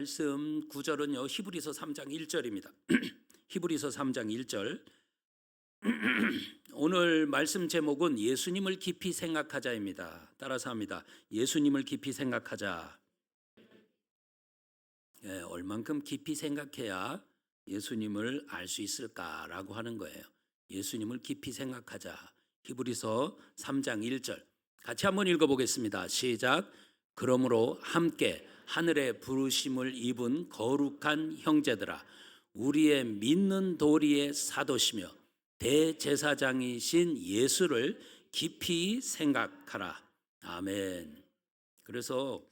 말씀 구절은요, 히브리서 3장 1절입니다. 히브리서 3장 1절. 오늘 말씀 제목은 예수님을 깊이 생각하자입니다. 따라서 합니다. 예수님을 깊이 생각하자. 얼만큼 깊이 생각해야 예수님을 알 수 있을까라고 하는 거예요. 예수님을 깊이 생각하자. 히브리서 3장 1절. 같이 한번 읽어보겠습니다. 시작. 그러므로 함께 하늘의 부르심을 입은 거룩한 형제들아, 우리의 믿는 도리의 사도시며 대제사장이신 예수를 깊이 생각하라. 아멘. 그래서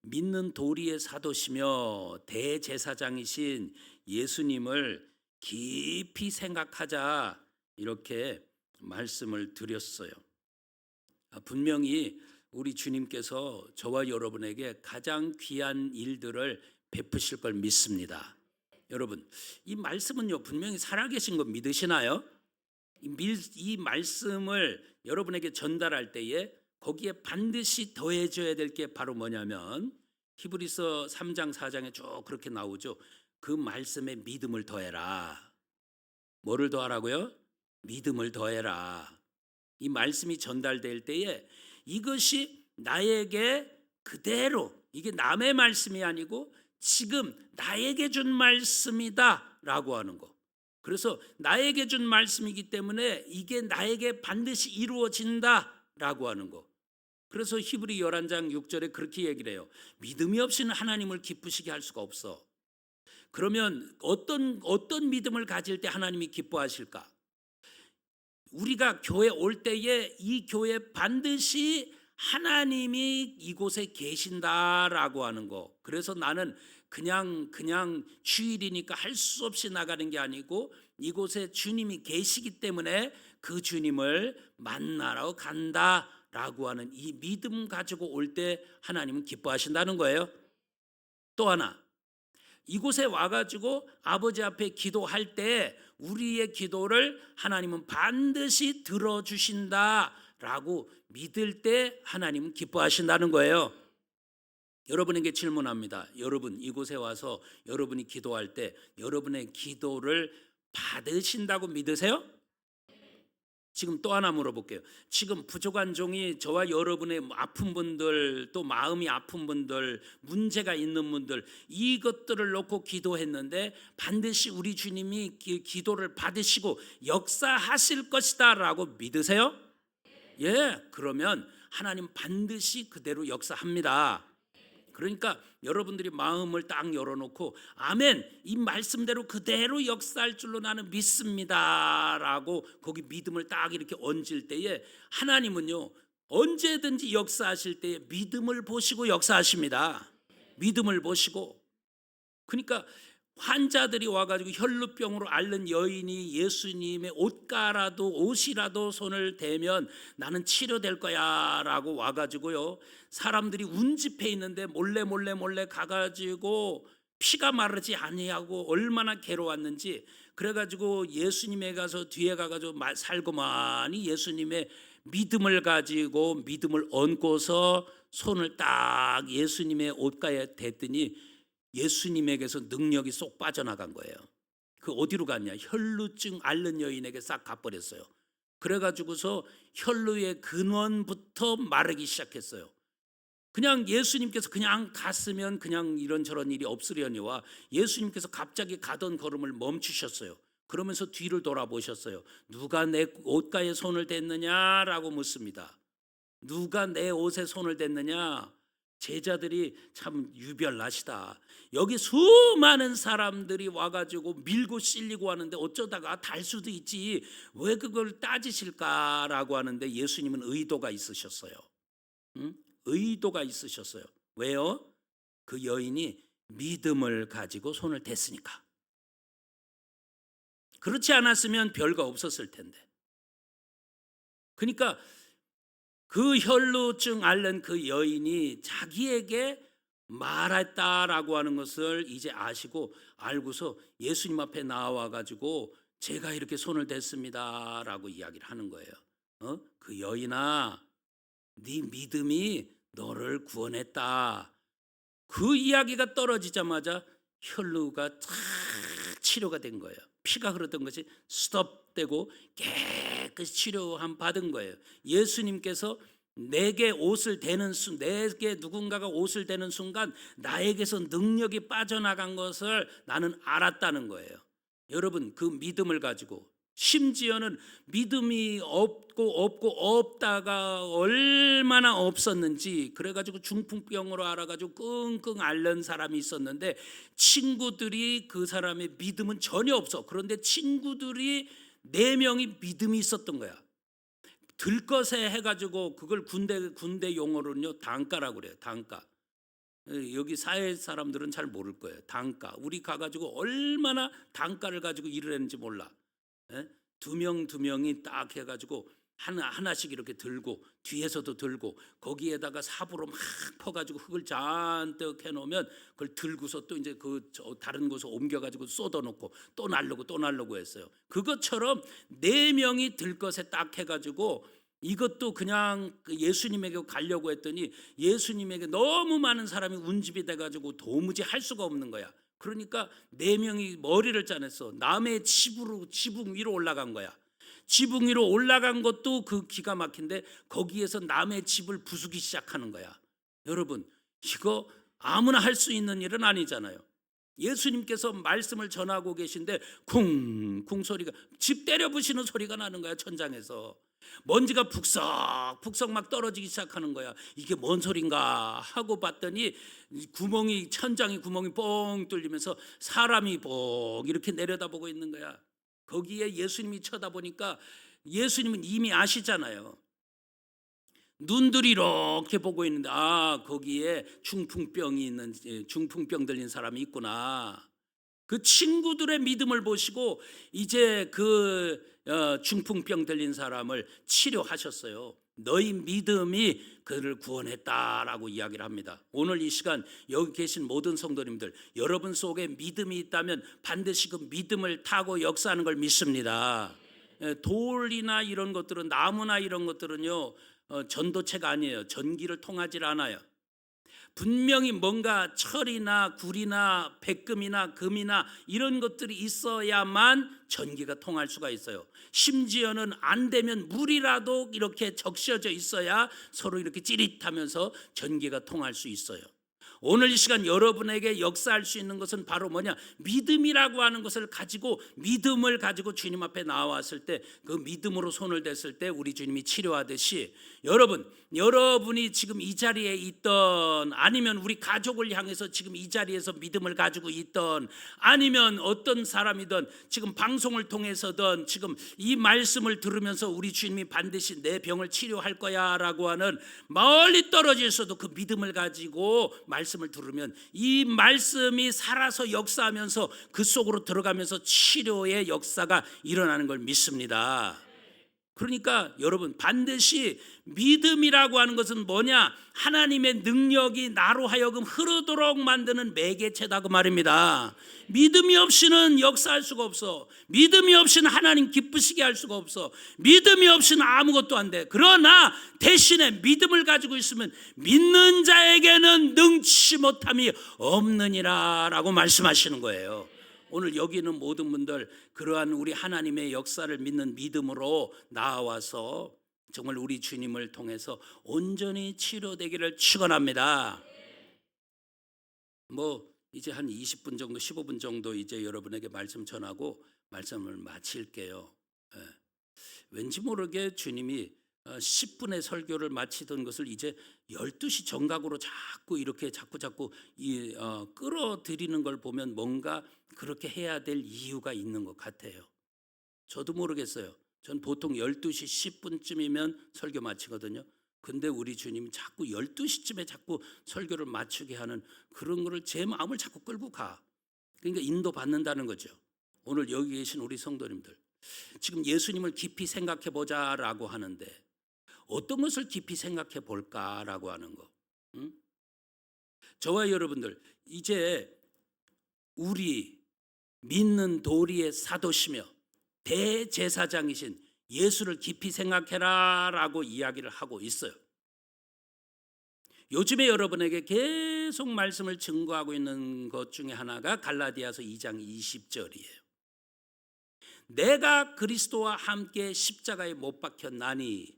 믿는 도리의 사도시며 대제사장이신 예수님을 깊이 생각하자, 이렇게 말씀을 드렸어요. 분명히 우리 주님께서 저와 여러분에게 가장 귀한 일들을 베푸실 걸 믿습니다. 여러분, 이 말씀은요, 분명히 살아계신 거 믿으시나요? 이 말씀을 여러분에게 전달할 때에 거기에 반드시 더해져야 될 게 바로 뭐냐면, 히브리서 3장 4장에 쭉 그렇게 나오죠. 그 말씀에 믿음을 더해라. 뭐를 더하라고요? 믿음을 더해라. 이 말씀이 전달될 때에 이것이 나에게 그대로, 이게 남의 말씀이 아니고 지금 나에게 준 말씀이다 라고 하는 거. 그래서 나에게 준 말씀이기 때문에 이게 나에게 반드시 이루어진다 라고 하는 거. 그래서 히브리 11장 6절에 그렇게 얘기를 해요. 믿음이 없이는 하나님을 기쁘시게 할 수가 없어. 그러면 어떤 믿음을 가질 때 하나님이 기뻐하실까? 우리가 교회 올 때에 이 교회 반드시 하나님이 이곳에 계신다라고 하는 거. 그래서 나는 그냥 주일이니까 할 수 없이 나가는 게 아니고 이곳에 주님이 계시기 때문에 그 주님을 만나러 간다라고 하는 이 믿음 가지고 올 때 하나님은 기뻐하신다는 거예요. 또 하나, 이곳에 와가지고 아버지 앞에 기도할 때 우리의 기도를 하나님은 반드시 들어주신다라고 믿을 때 하나님은 기뻐하신다는 거예요. 여러분에게 질문합니다. 여러분, 이곳에 와서 여러분이 기도할 때 여러분의 기도를 받으신다고 믿으세요? 지금 또 하나 물어볼게요. 지금 부족한 종이 저와 여러분의 아픈 분들, 또 마음이 아픈 분들, 문제가 있는 분들, 이것들을 놓고 기도했는데 반드시 우리 주님이 기도를 받으시고 역사하실 것이다 라고 믿으세요? 예, 그러면 하나님 반드시 그대로 역사합니다. 그러니까 여러분들이 마음을 딱 열어놓고 아멘, 이 말씀대로 그대로 역사할 줄로 나는 믿습니다 라고 거기 믿음을 딱 이렇게 얹을 때에 하나님은요, 언제든지 역사하실 때에 믿음을 보시고 역사하십니다. 믿음을 보시고. 그러니까 환자들이 와가지고 혈루병으로 앓는 여인이 예수님의 옷이라도 손을 대면 나는 치료될 거야 라고 와가지고요, 사람들이 운집해 있는데 몰래 가가지고 피가 마르지 아니하고 얼마나 괴로웠는지, 그래가지고 예수님에 가서 뒤에 가가지고 살고만이 예수님의 믿음을 가지고 믿음을 얹고서 손을 딱 예수님의 옷가에 댔더니 예수님에게서 능력이 쏙 빠져나간 거예요. 그 어디로 갔냐? 혈루증 앓는 여인에게 싹 가버렸어요. 그래가지고서 혈루의 근원부터 마르기 시작했어요. 그냥 예수님께서 그냥 갔으면 그냥 이런저런 일이 없으려니와 예수님께서 갑자기 가던 걸음을 멈추셨어요. 그러면서 뒤를 돌아보셨어요. 누가 내 옷가에 손을 댔느냐라고 묻습니다. 누가 내 옷에 손을 댔느냐? 제자들이 참 유별나시다. 여기 수많은 사람들이 와가지고 밀고 실리고 하는데 어쩌다가 달 수도 있지 왜 그걸 따지실까라고 하는데 예수님은 의도가 있으셨어요. 의도가 있으셨어요. 왜요? 그 여인이 믿음을 가지고 손을 댔으니까. 그렇지 않았으면 별거 없었을 텐데. 그러니까 그 혈루증 앓는 그 여인이 자기에게 말했다라고 하는 것을 이제 아시고 알고서 예수님 앞에 나와 가지고 제가 이렇게 손을 댔습니다라고 이야기를 하는 거예요. 그 여인아, 네 믿음이 너를 구원했다. 그 이야기가 떨어지자마자 혈루가 탁 치료가 된 거예요. 피가 흐르던 것이 스톱되고 깨끗이 치료함 받은 거예요. 예수님께서 내게 옷을 대는 내게 누군가가 옷을 대는 순간 나에게서 능력이 빠져나간 것을 나는 알았다는 거예요. 여러분, 그 믿음을 가지고, 심지어는 믿음이 없다가 얼마나 없었는지 그래가지고 중풍병으로 알아가지고 끙끙 앓는 사람이 있었는데, 친구들이 그 사람의 믿음은 전혀 없어. 그런데 친구들이 4명이 믿음이 있었던 거야. 들것에 해가지고, 그걸 군대 용어로는요 단가라고 그래요. 단가. 여기 사회 사람들은 잘 모를 거예요. 단가. 우리 가가지고 얼마나 단가를 가지고 일을 했는지 몰라. 두 명이 딱 해가지고 하나씩 이렇게 들고, 뒤에서도 들고, 거기에다가 삽으로 막 퍼가지고 흙을 잔뜩 해놓으면 그걸 들고서 또 이제 다른 곳에 옮겨가지고 쏟아놓고 또 날르고 했어요. 그것처럼 4명이 들것에 딱 해가지고, 이것도 그냥 예수님에게 가려고 했더니 예수님에게 너무 많은 사람이 운집이 돼가지고 도무지 할 수가 없는 거야. 그러니까 4명이 머리를 짜냈어. 남의 지붕 위로 올라간 거야. 지붕 위로 올라간 것도 그 기가 막힌데, 거기에서 남의 집을 부수기 시작하는 거야. 여러분, 이거 아무나 할 수 있는 일은 아니잖아요. 예수님께서 말씀을 전하고 계신데 쿵쿵 소리가, 집 때려 부시는 소리가 나는 거야. 천장에서 먼지가 북석 막 떨어지기 시작하는 거야. 이게 뭔 소린가 하고 봤더니 천장이 구멍이 뻥 뚫리면서 사람이 뻥 이렇게 내려다보고 있는 거야. 거기에 예수님이 쳐다보니까, 예수님은 이미 아시잖아요. 눈들이 이렇게 보고 있는데, 거기에 중풍병 들린 사람이 있구나. 그 친구들의 믿음을 보시고 이제 그 중풍병 들린 사람을 치료하셨어요. 너희 믿음이 그를 구원했다라고 이야기를 합니다. 오늘 이 시간 여기 계신 모든 성도님들, 여러분 속에 믿음이 있다면 반드시 그 믿음을 타고 역사하는 걸 믿습니다. 돌이나 이런 것들은, 나무나 이런 것들은요 전도체가 아니에요. 전기를 통하지 않아요. 분명히 뭔가 철이나 굴이나 백금이나 금이나 이런 것들이 있어야만 전기가 통할 수가 있어요. 심지어는 안 되면 물이라도 이렇게 적셔져 있어야 서로 이렇게 찌릿하면서 전기가 통할 수 있어요. 오늘 이 시간 여러분에게 역사할 수 있는 것은 바로 뭐냐? 믿음이라고 하는 것을 가지고, 믿음을 가지고 주님 앞에 나왔을 때, 그 믿음으로 손을 댔을 때 우리 주님이 치료하듯이, 여러분이 지금 이 자리에 있던, 아니면 우리 가족을 향해서 지금 이 자리에서 믿음을 가지고 있던, 아니면 어떤 사람이든 지금 방송을 통해서든 지금 이 말씀을 들으면서 우리 주님이 반드시 내 병을 치료할 거야 라고 하는, 멀리 떨어져 있어도 그 믿음을 가지고 말씀을 들으면 이 말씀이 살아서 역사하면서 그 속으로 들어가면서 치료의 역사가 일어나는 걸 믿습니다. 그러니까 여러분, 반드시 믿음이라고 하는 것은 뭐냐? 하나님의 능력이 나로 하여금 흐르도록 만드는 매개체다 그 말입니다. 믿음이 없이는 역사할 수가 없어. 믿음이 없이는 하나님 기쁘시게 할 수가 없어. 믿음이 없이는 아무것도 안 돼. 그러나 대신에 믿음을 가지고 있으면 믿는 자에게는 능치 못함이 없느니라 라고 말씀하시는 거예요. 오늘 여기 있는 모든 분들, 그러한 우리 하나님의 역사를 믿는 믿음으로 나와서 정말 우리 주님을 통해서 온전히 치료되기를 축원합니다. 이제 한 20분 정도, 15분 정도 이제 여러분에게 말씀 전하고 말씀을 마칠게요. 왠지 모르게 주님이 10분의 설교를 마치던 것을 이제 12시 정각으로 자꾸 끌어들이는 걸 보면 뭔가 그렇게 해야 될 이유가 있는 것 같아요. 저도 모르겠어요. 전 보통 12시 10분쯤이면 설교 마치거든요. 근데 우리 주님이 자꾸 12시쯤에 자꾸 설교를 마치게 하는 그런 거를, 제 마음을 자꾸 끌고 가. 그러니까 인도받는다는 거죠. 오늘 여기 계신 우리 성도님들, 지금 예수님을 깊이 생각해 보자라고 하는데 어떤 것을 깊이 생각해 볼까라고 하는 거. 저와 여러분들, 이제 우리 믿는 도리의 사도시며 대제사장이신 예수를 깊이 생각해라 라고 이야기를 하고 있어요. 요즘에 여러분에게 계속 말씀을 증거하고 있는 것 중에 하나가 갈라디아서 2장 20절이에요. 내가 그리스도와 함께 십자가에 못 박혔나니,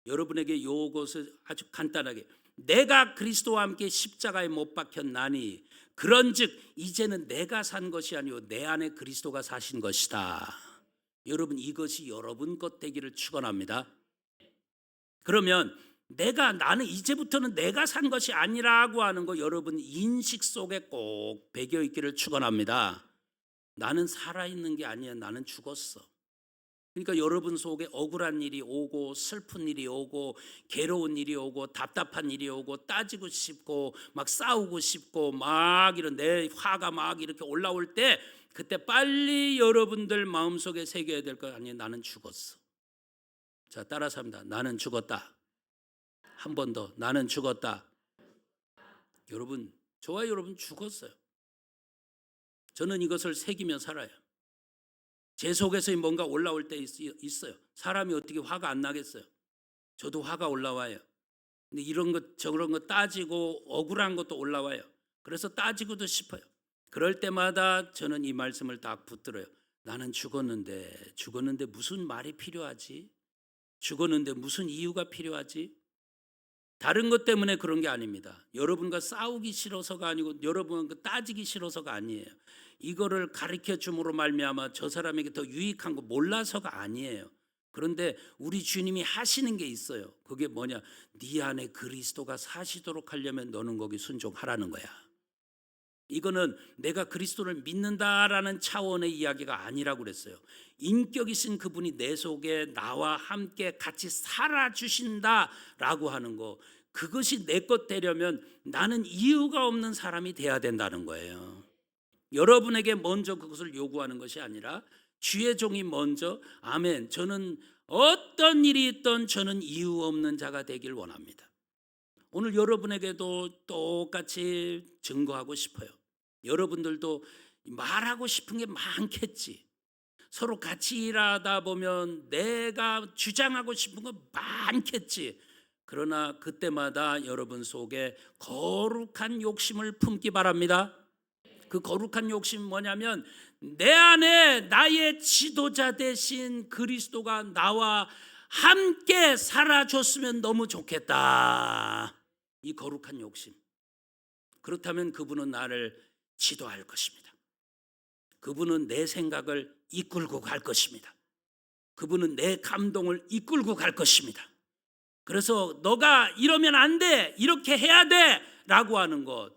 여러분에게 이것을 아주 간단하게, 내가 그리스도와 함께 십자가에 못 박혔나니 그런즉 이제는 내가 산 것이 아니요 내 안에 그리스도가 사신 것이다. 여러분, 이것이 여러분 것 되기를 축원합니다. 그러면 나는 이제부터는 내가 산 것이 아니라고 하는 거 여러분 인식 속에 꼭 배겨 있기를 축원합니다. 나는 살아있는 게 아니야. 나는 죽었어. 그러니까 여러분 속에 억울한 일이 오고 슬픈 일이 오고 괴로운 일이 오고 답답한 일이 오고 따지고 싶고 막 싸우고 싶고 막 이런 내 화가 막 이렇게 올라올 때, 그때 빨리 여러분들 마음속에 새겨야 될 거 아니에요. 나는 죽었어. 자, 따라서 합니다. 나는 죽었다. 한 번 더. 나는 죽었다. 여러분, 저와 여러분 죽었어요. 저는 이것을 새기며 살아요. 제 속에서 뭔가 올라올 때 있어요. 사람이 어떻게 화가 안 나겠어요? 저도 화가 올라와요. 근데 이런 것 저런 거 따지고 억울한 것도 올라와요. 그래서 따지고도 싶어요. 그럴 때마다 저는 이 말씀을 딱 붙들어요. 나는 죽었는데 무슨 말이 필요하지? 죽었는데 무슨 이유가 필요하지? 다른 것 때문에 그런 게 아닙니다. 여러분과 싸우기 싫어서가 아니고 여러분과 따지기 싫어서가 아니에요. 이거를 가르쳐 줌으로 말미암아 저 사람에게 더 유익한 거 몰라서가 아니에요. 그런데 우리 주님이 하시는 게 있어요. 그게 뭐냐? 네 안에 그리스도가 사시도록 하려면 너는 거기 순종하라는 거야. 이거는 내가 그리스도를 믿는다라는 차원의 이야기가 아니라고 그랬어요. 인격이신 그분이 내 속에 나와 함께 같이 살아주신다라고 하는 거, 그것이 내 것 되려면 나는 이유가 없는 사람이 돼야 된다는 거예요. 여러분에게 먼저 그것을 요구하는 것이 아니라 주의 종이 먼저, 아멘, 저는 어떤 일이 있든 저는 이유 없는 자가 되길 원합니다. 오늘 여러분에게도 똑같이 증거하고 싶어요. 여러분들도 말하고 싶은 게 많겠지. 서로 같이 일하다 보면 내가 주장하고 싶은 거 많겠지. 그러나 그때마다 여러분 속에 거룩한 욕심을 품기 바랍니다. 그 거룩한 욕심 뭐냐면, 내 안에 나의 지도자 되신 그리스도가 나와 함께 살아줬으면 너무 좋겠다. 이 거룩한 욕심. 그렇다면 그분은 나를 지도할 것입니다. 그분은 내 생각을 이끌고 갈 것입니다. 그분은 내 감동을 이끌고 갈 것입니다. 그래서 너가 이러면 안 돼, 이렇게 해야 돼 라고 하는 것,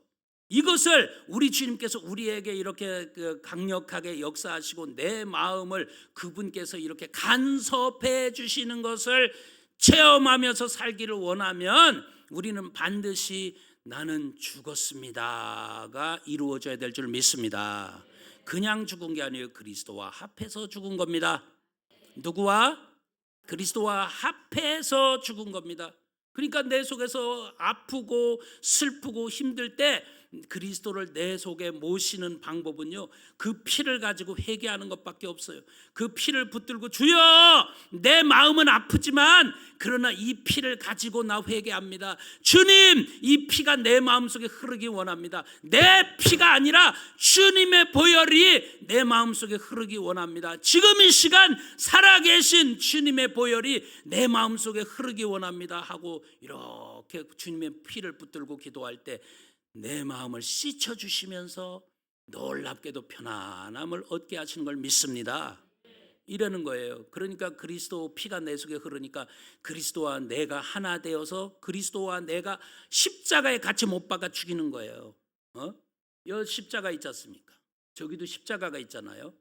이것을 우리 주님께서 우리에게 이렇게 강력하게 역사하시고 내 마음을 그분께서 이렇게 간섭해 주시는 것을 체험하면서 살기를 원하면 우리는 반드시 나는 죽었습니다가 이루어져야 될 줄 믿습니다. 그냥 죽은 게 아니에요. 그리스도와 합해서 죽은 겁니다. 누구와? 그리스도와 합해서 죽은 겁니다. 그러니까 내 속에서 아프고 슬프고 힘들 때 그리스도를 내 속에 모시는 방법은요, 그 피를 가지고 회개하는 것밖에 없어요. 그 피를 붙들고, 주여 내 마음은 아프지만 그러나 이 피를 가지고 나 회개합니다. 주님, 이 피가 내 마음속에 흐르기 원합니다. 내 피가 아니라 주님의 보혈이 내 마음속에 흐르기 원합니다. 지금 이 시간 살아계신 주님의 보혈이 내 마음속에 흐르기 원합니다 하고 이렇게 주님의 피를 붙들고 기도할 때 내 마음을 씻어주시면서 놀랍게도 편안함을 얻게 하시는 걸 믿습니다. 이러는 거예요. 그러니까 그리스도 피가 내 속에 흐르니까 그리스도와 내가 하나 되어서 그리스도와 내가 십자가에 같이 못 박아 죽이는 거예요. 여기 십자가 있지 않습니까? 저기도 십자가가 있잖아요.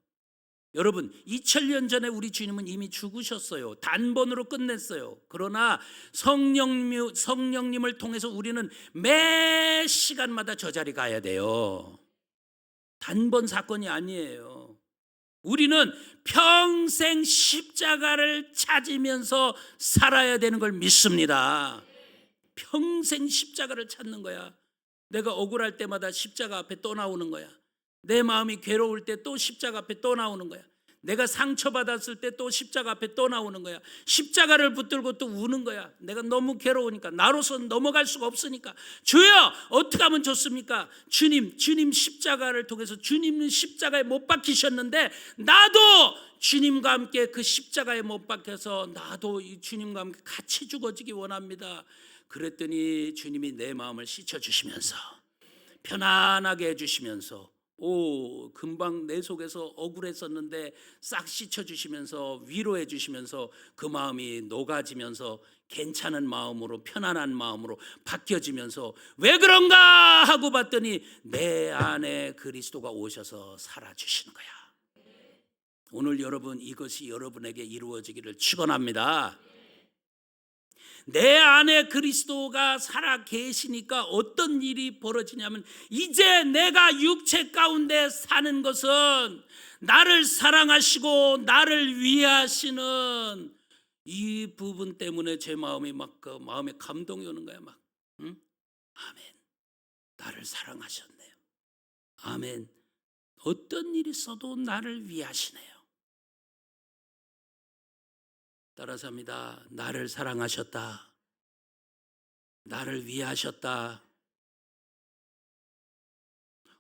여러분, 2000년 전에 우리 주님은 이미 죽으셨어요. 단번으로 끝냈어요. 그러나 성령님을 통해서 우리는 매 시간마다 저 자리 가야 돼요. 단번 사건이 아니에요. 우리는 평생 십자가를 찾으면서 살아야 되는 걸 믿습니다. 평생 십자가를 찾는 거야. 내가 억울할 때마다 십자가 앞에 또 나오는 거야. 내 마음이 괴로울 때 또 십자가 앞에 또 나오는 거야. 내가 상처받았을 때 또 십자가 앞에 또 나오는 거야. 십자가를 붙들고 또 우는 거야. 내가 너무 괴로우니까, 나로서는 넘어갈 수가 없으니까. 주여, 어떻게 하면 좋습니까? 주님 십자가를 통해서 주님은 십자가에 못 박히셨는데 나도 주님과 함께 그 십자가에 못 박혀서 나도 이 주님과 함께 같이 죽어지기 원합니다. 그랬더니 주님이 내 마음을 씻어주시면서 편안하게 해주시면서, 금방 내 속에서 억울했었는데 싹 씻어주시면서 위로해 주시면서 그 마음이 녹아지면서 괜찮은 마음으로, 편안한 마음으로 바뀌어지면서, 왜 그런가 하고 봤더니 내 안에 그리스도가 오셔서 살아주시는 거야. 오늘 여러분, 이것이 여러분에게 이루어지기를 축원합니다. 내 안에 그리스도가 살아 계시니까 어떤 일이 벌어지냐면, 이제 내가 육체 가운데 사는 것은 나를 사랑하시고 나를 위하시는 이 부분 때문에 제 마음이 막 그 마음에 감동이 오는 거야. 막 아멘. 나를 사랑하셨네요. 아멘. 어떤 일이 있어도 나를 위하시네요. 따라서 합니다. 나를 사랑하셨다. 나를 위하셨다.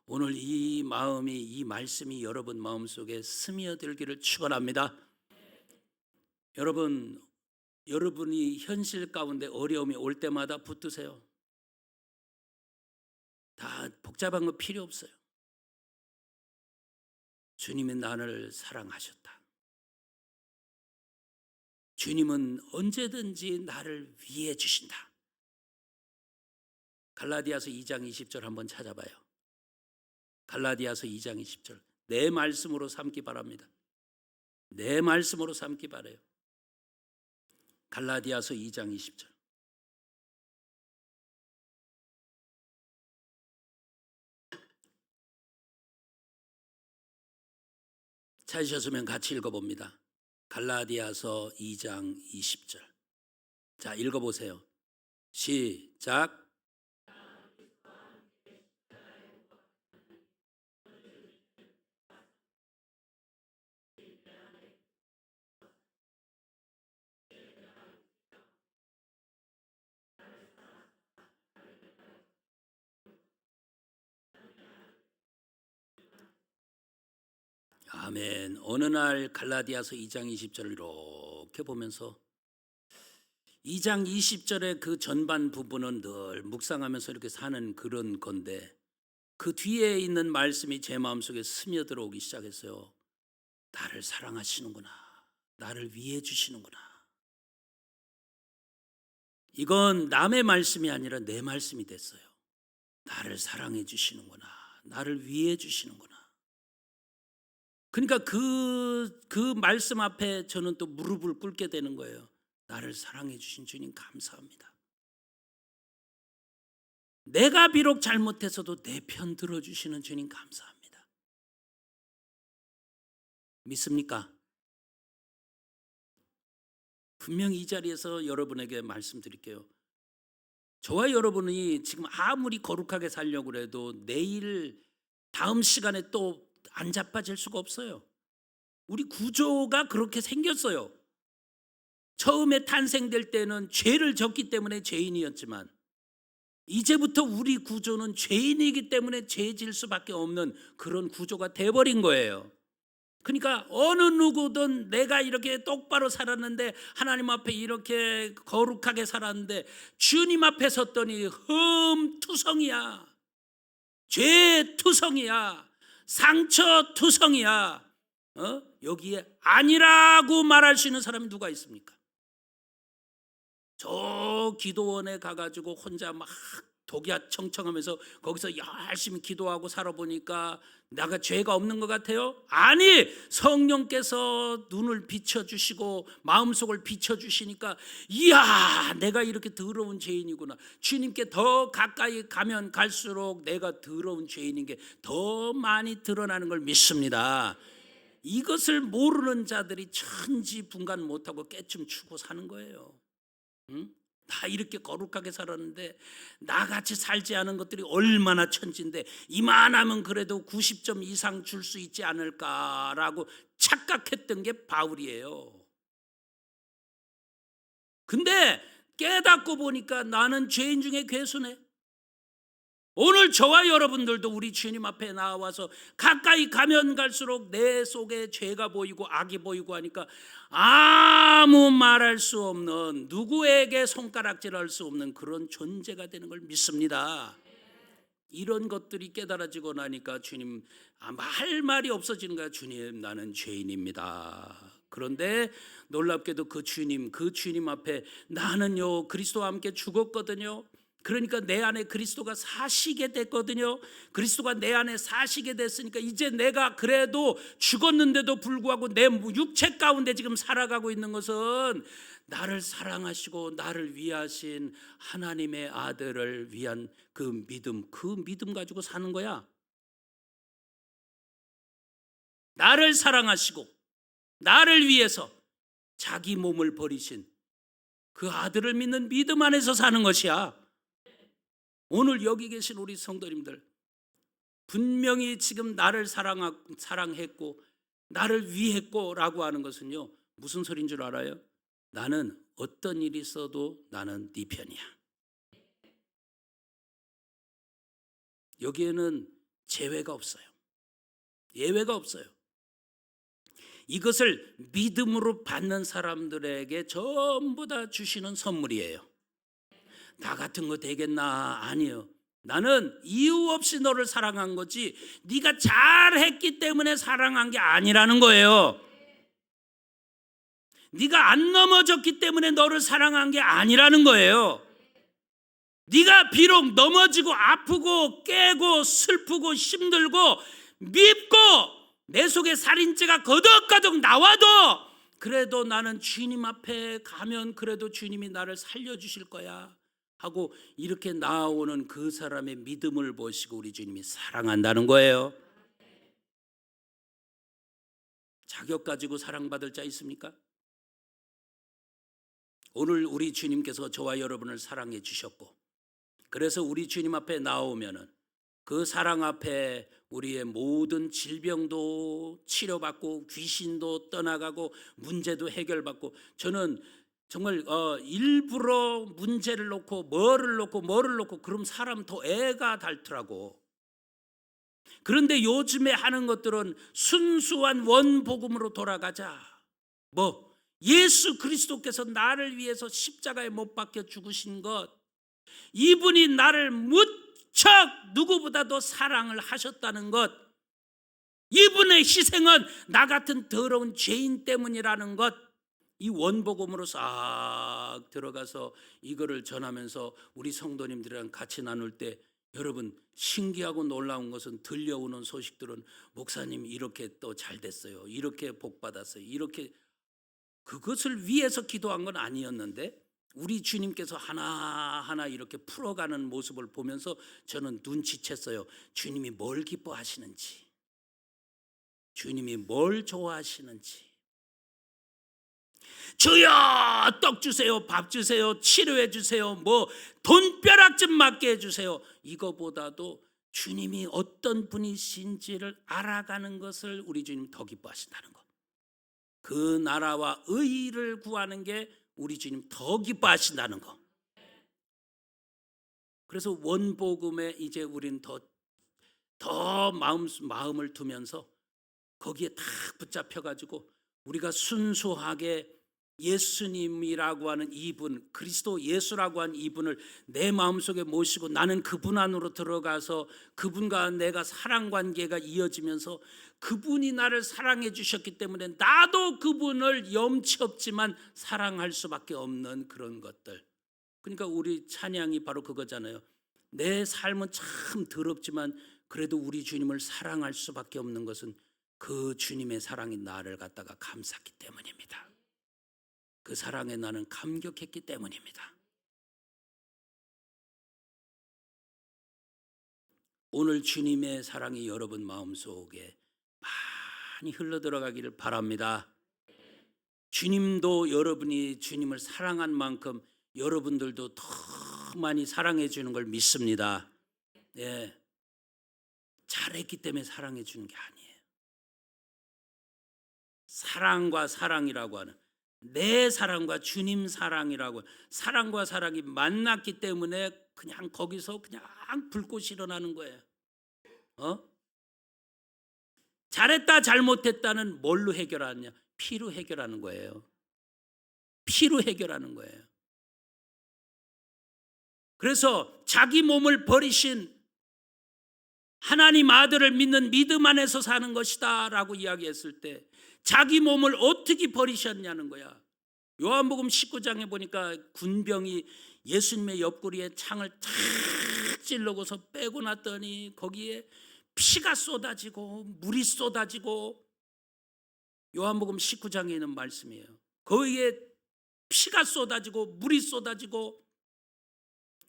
오늘 이 마음이, 이 말씀이 여러분 마음속에 스며들기를 축원합니다. 여러분이 현실 가운데 어려움이 올 때마다 붙드세요. 다 복잡한 거 필요 없어요. 주님은 나를 사랑하셨다. 주님은 언제든지 나를 위해 주신다. 갈라디아서 2장 20절 한번 찾아봐요. 갈라디아서 2장 20절. 내 말씀으로 삼기 바랍니다. 내 말씀으로 삼기 바라요. 갈라디아서 2장 20절. 찾으셨으면 같이 읽어봅니다. 갈라디아서 2장 20절. 자, 읽어보세요. 시작. 아멘. 어느 날 갈라디아서 2장 20절을 이렇게 보면서 2장 20절의 그 전반 부분은 늘 묵상하면서 이렇게 사는 그런 건데, 그 뒤에 있는 말씀이 제 마음속에 스며들어오기 시작했어요. 나를 사랑하시는구나. 나를 위해 주시는구나. 이건 남의 말씀이 아니라 내 말씀이 됐어요. 나를 사랑해 주시는구나. 나를 위해 주시는구나. 그러니까 그 말씀 앞에 저는 또 무릎을 꿇게 되는 거예요. 나를 사랑해 주신 주님 감사합니다. 내가 비록 잘못해서도 내 편 들어주시는 주님 감사합니다. 믿습니까? 분명히 이 자리에서 여러분에게 말씀드릴게요. 저와 여러분이 지금 아무리 거룩하게 살려고 해도 내일 다음 시간에 또 안 자빠질 수가 없어요. 우리 구조가 그렇게 생겼어요. 처음에 탄생될 때는 죄를 졌기 때문에 죄인이었지만, 이제부터 우리 구조는 죄인이기 때문에 죄질 수밖에 없는 그런 구조가 돼버린 거예요. 그러니까 어느 누구든 내가 이렇게 똑바로 살았는데, 하나님 앞에 이렇게 거룩하게 살았는데 주님 앞에 섰더니 흠투성이야. 죄투성이야. 상처투성이야. 여기에 아니라고 말할 수 있는 사람이 누가 있습니까? 저 기도원에 가가지고 혼자 막 독야청청하면서 거기서 열심히 기도하고 살아보니까 내가 죄가 없는 것 같아요? 아니, 성령께서 눈을 비춰주시고 마음속을 비춰주시니까, 이야, 내가 이렇게 더러운 죄인이구나. 주님께 더 가까이 가면 갈수록 내가 더러운 죄인인 게 더 많이 드러나는 걸 믿습니다. 이것을 모르는 자들이 천지분간 못하고 깨춤 추고 사는 거예요. 응? 다 이렇게 거룩하게 살았는데 나같이 살지 않은 것들이 얼마나 천진데 이만하면 그래도 90점 이상 줄 수 있지 않을까라고 착각했던 게 바울이에요. 근데 깨닫고 보니까 나는 죄인 중에 괴수네. 오늘 저와 여러분들도 우리 주님 앞에 나와서 가까이 가면 갈수록 내 속에 죄가 보이고 악이 보이고 하니까 아무 말할 수 없는, 누구에게 손가락질할 수 없는 그런 존재가 되는 걸 믿습니다. 이런 것들이 깨달아지고 나니까 주님 할 말이 없어지는 거야. 주님, 나는 죄인입니다. 그런데 놀랍게도 그 주님 앞에 나는요 그리스도와 함께 죽었거든요. 그러니까 내 안에 그리스도가 사시게 됐거든요. 그리스도가 내 안에 사시게 됐으니까 이제 내가 그래도 죽었는데도 불구하고 내 육체 가운데 지금 살아가고 있는 것은 나를 사랑하시고 나를 위하신 하나님의 아들을 위한 그 믿음 가지고 사는 거야. 나를 사랑하시고 나를 위해서 자기 몸을 버리신 그 아들을 믿는 믿음 안에서 사는 것이야. 오늘 여기 계신 우리 성도님들, 분명히 지금 나를 사랑했고 나를 위했고 라고 하는 것은요 무슨 소리인 줄 알아요? 나는 어떤 일이 있어도 나는 네 편이야. 여기에는 제외가 없어요. 예외가 없어요. 이것을 믿음으로 받는 사람들에게 전부 다 주시는 선물이에요. 나 같은 거 되겠나? 아니요. 나는 이유 없이 너를 사랑한 거지 네가 잘했기 때문에 사랑한 게 아니라는 거예요. 네가 안 넘어졌기 때문에 너를 사랑한 게 아니라는 거예요. 네가 비록 넘어지고 아프고 깨고 슬프고 힘들고 밉고 내 속에 살인죄가 거덕거덕 나와도 그래도 나는 주님 앞에 가면 그래도 주님이 나를 살려주실 거야 하고 이렇게 나오는 그 사람의 믿음을 보시고 우리 주님이 사랑한다는 거예요. 자격 가지고 사랑받을 자 있습니까? 오늘 우리 주님께서 저와 여러분을 사랑해 주셨고 그래서 우리 주님 앞에 나오면은 그 사랑 앞에 우리의 모든 질병도 치료받고 귀신도 떠나가고 문제도 해결받고 저는 정말 일부러 문제를 놓고 뭐를 놓고 그럼 사람 더 애가 닳더라고. 그런데 요즘에 하는 것들은 순수한 원복음으로 돌아가자. 예수 그리스도께서 나를 위해서 십자가에 못 박혀 죽으신 것, 이분이 나를 무척 누구보다도 사랑을 하셨다는 것, 이분의 희생은 나 같은 더러운 죄인 때문이라는 것, 이 원복음으로 싹 들어가서 이거를 전하면서 우리 성도님들이랑 같이 나눌 때 여러분 신기하고 놀라운 것은 들려오는 소식들은 목사님 이렇게 또 잘 됐어요, 이렇게 복 받았어요, 이렇게. 그것을 위해서 기도한 건 아니었는데 우리 주님께서 하나하나 이렇게 풀어가는 모습을 보면서 저는 눈치챘어요. 주님이 뭘 기뻐하시는지, 주님이 뭘 좋아하시는지. 주여 떡 주세요, 밥 주세요, 치료해 주세요, 돈벼락 좀 맞게 해주세요, 이거보다도 주님이 어떤 분이신지를 알아가는 것을 우리 주님 더 기뻐하신다는 것. 그 나라와 의를 구하는 게 우리 주님 더 기뻐하신다는 거. 그래서 원복음에 이제 우린 더 마음을 두면서 거기에 딱 붙잡혀가지고 우리가 순수하게 예수님이라고 하는 이분, 그리스도 예수라고 하는 이분을 내 마음속에 모시고 나는 그분 안으로 들어가서 그분과 내가 사랑관계가 이어지면서 그분이 나를 사랑해 주셨기 때문에 나도 그분을 염치 없지만 사랑할 수밖에 없는 그런 것들. 그러니까 우리 찬양이 바로 그거잖아요. 내 삶은 참 더럽지만 그래도 우리 주님을 사랑할 수밖에 없는 것은 그 주님의 사랑이 나를 갖다가 감쌌기 때문입니다. 그 사랑에 나는 감격했기 때문입니다. 오늘 주님의 사랑이 여러분 마음속에 많이 흘러들어가기를 바랍니다. 주님도 여러분이 주님을 사랑한 만큼 여러분들도 더 많이 사랑해 주는 걸 믿습니다. 예, 잘했기 때문에 사랑해 주는 게 아니에요. 사랑과 사랑이라고 하는, 내 사랑과 주님 사랑이라고, 사랑과 사랑이 만났기 때문에 그냥 거기서 그냥 불꽃이 일어나는 거예요. 잘했다 잘못했다는 뭘로 해결하느냐? 피로 해결하는 거예요. 피로 해결하는 거예요. 그래서 자기 몸을 버리신 하나님 아들을 믿는 믿음 안에서 사는 것이다 라고 이야기했을 때 자기 몸을 어떻게 버리셨냐는 거야. 요한복음 19장에 보니까 군병이 예수님의 옆구리에 창을 탁 찔러고서 빼고 났더니 거기에 피가 쏟아지고 물이 쏟아지고, 요한복음 19장에 있는 말씀이에요. 거기에 피가 쏟아지고 물이 쏟아지고,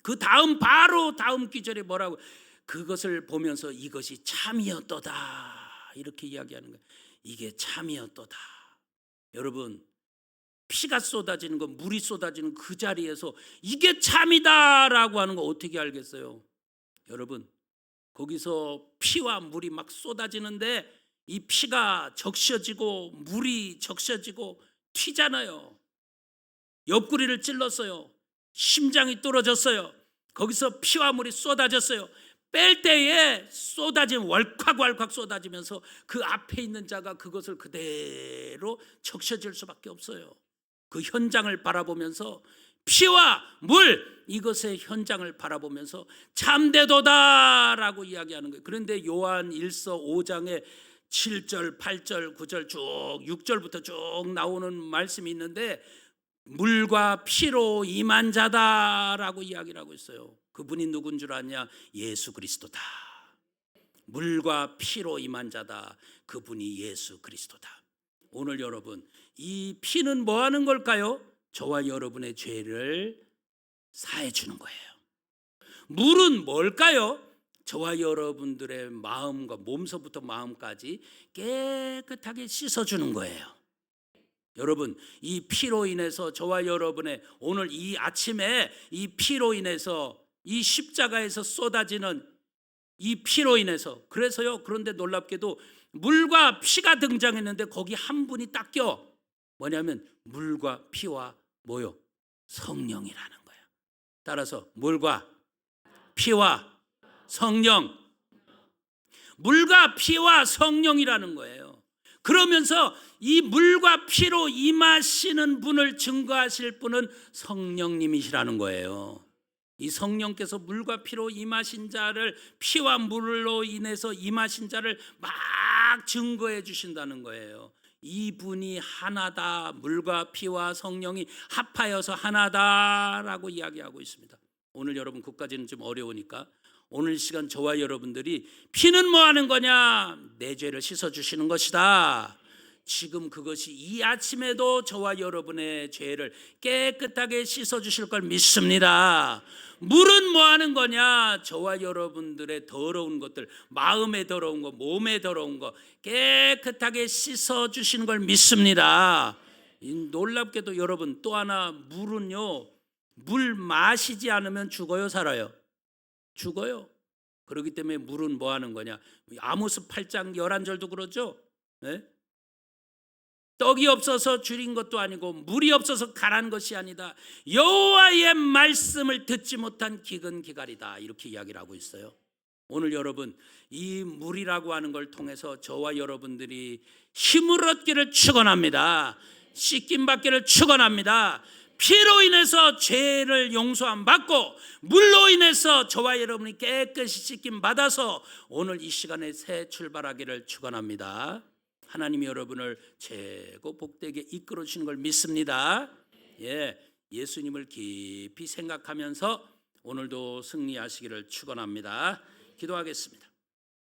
그 다음 바로 다음 구절에 뭐라고, 그것을 보면서 이것이 참이었도다 이렇게 이야기하는 거예요. 이게 참이었도다. 여러분, 피가 쏟아지는 거, 물이 쏟아지는 그 자리에서 이게 참이다라고 하는 거 어떻게 알겠어요? 여러분, 거기서 피와 물이 막 쏟아지는데 이 피가 적셔지고 물이 적셔지고 튀잖아요. 옆구리를 찔렀어요. 심장이 뚫어졌어요. 거기서 피와 물이 쏟아졌어요. 뺄 때에 쏟아지면 왈칵왈칵 쏟아지면서 그 앞에 있는 자가 그것을 그대로 적셔질 수밖에 없어요. 그 현장을 바라보면서, 피와 물, 이것의 현장을 바라보면서 참되도다라고 이야기하는 거예요. 그런데 요한 1서 5장에 7절, 8절, 9절 쭉 6절부터 쭉 나오는 말씀이 있는데 물과 피로 임한 자다라고 이야기를 하고 있어요. 그분이 누군 줄 아냐? 예수 그리스도다. 물과 피로 임한 자다. 그분이 예수 그리스도다. 오늘 여러분, 이 피는 뭐 하는 걸까요? 저와 여러분의 죄를 사해 주는 거예요. 물은 뭘까요? 저와 여러분들의 마음과 몸서부터 마음까지 깨끗하게 씻어주는 거예요. 여러분, 이 피로 인해서 저와 여러분의 오늘 이 아침에 이 피로 인해서, 이 십자가에서 쏟아지는 이 피로 인해서, 그래서요, 그런데 놀랍게도 물과 피가 등장했는데 거기 한 분이 딱 껴. 뭐냐면 물과 피와 뭐요? 성령이라는 거예요. 따라서 물과 피와 성령, 물과 피와 성령이라는 거예요. 그러면서 이 물과 피로 임하시는 분을 증거하실 분은 성령님이시라는 거예요. 이 성령께서 물과 피로 임하신 자를, 피와 물로 인해서 임하신 자를 막 증거해 주신다는 거예요. 이분이 하나다, 물과 피와 성령이 합하여서 하나다라고 이야기하고 있습니다. 오늘 여러분 그까지는 좀 어려우니까 오늘 시간 저와 여러분들이 피는 뭐 하는 거냐? 내 죄를 씻어주시는 것이다. 지금 그것이 이 아침에도 저와 여러분의 죄를 깨끗하게 씻어주실 걸 믿습니다. 물은 뭐 하는 거냐? 저와 여러분들의 더러운 것들, 마음에 더러운 거, 몸에 더러운 거 깨끗하게 씻어주시는 걸 믿습니다. 놀랍게도 여러분, 또 하나, 물은요, 물 마시지 않으면 죽어요, 살아요? 죽어요. 그렇기 때문에 물은 뭐 하는 거냐? 아모스 8장 11절도 그러죠. 네? 떡이 없어서 줄인 것도 아니고 물이 없어서 가란 것이 아니다. 여호와의 말씀을 듣지 못한 기근 기갈이다. 이렇게 이야기를 하고 있어요. 오늘 여러분, 이 물이라고 하는 걸 통해서 저와 여러분들이 힘을 얻기를 축원합니다. 씻김 받기를 축원합니다. 피로 인해서 죄를 용서함 받고 물로 인해서 저와 여러분이 깨끗이 씻김 받아서 오늘 이 시간에 새 출발하기를 축원합니다. 하나님이 여러분을 최고 복되게 이끌어 주시는 걸 믿습니다. 예수님을 깊이 생각하면서 오늘도 승리하시기를 축원합니다. 기도하겠습니다.